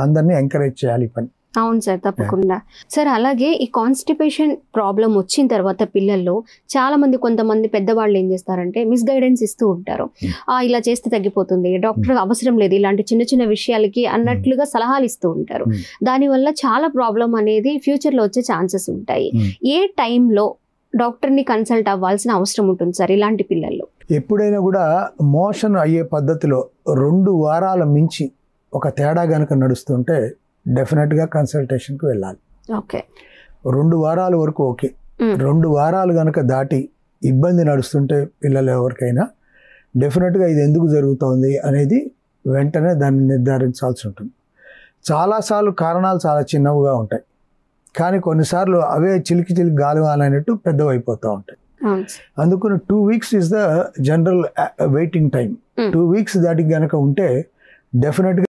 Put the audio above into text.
అందరినీ ఎంకరేజ్ చేయాలి ఈ పని. అవును సార్, తప్పకుండా. సార్ అలాగే ఈ కాన్స్టిపేషన్ ప్రాబ్లం వచ్చిన తర్వాత పిల్లల్లో చాలా మంది, కొంతమంది పెద్దవాళ్ళు ఏం చేస్తారంటే మిస్గైడెన్స్ ఇస్తూ ఉంటారు. ఇలా చేస్తే తగ్గిపోతుంది, డాక్టర్ అవసరం లేదు ఇలాంటి చిన్న చిన్న విషయాలకి అన్నట్లుగా సలహాలు ఇస్తూ ఉంటారు. దానివల్ల చాలా ప్రాబ్లం అనేది ఫ్యూచర్లో వచ్చే ఛాన్సెస్ ఉంటాయి. ఏ టైంలో డాక్టర్ని కన్సల్ట్ అవ్వాల్సిన అవసరం ఉంటుంది సార్ ఇలాంటి పిల్లల్లో? ఎప్పుడైనా కూడా మోషన్ అయ్యే పద్ధతిలో 2 వారాల మించి ఒక తేడా కనుక నడుస్తుంటే డెఫినెట్గా కన్సల్టేషన్కి వెళ్ళాలి. ఓకే, 2 వారాల వరకు ఓకే. 2 వారాలు కనుక దాటి ఇబ్బంది నడుస్తుంటే పిల్లలు ఎవరికైనా డెఫినెట్గా ఇది ఎందుకు జరుగుతోంది అనేది వెంటనే దాన్ని నిర్ధారించాల్సి ఉంటుంది. చాలాసార్లు కారణాలు చాలా చిన్నవిగా ఉంటాయి, కానీ కొన్నిసార్లు అవే చిలికి గాలివాలైనట్టు పెద్దవైపోతూ ఉంటాయి. అందుకని 2 weeks is the general waiting time. 2 weeks దాటికి కనుక ఉంటే డెఫినెట్గా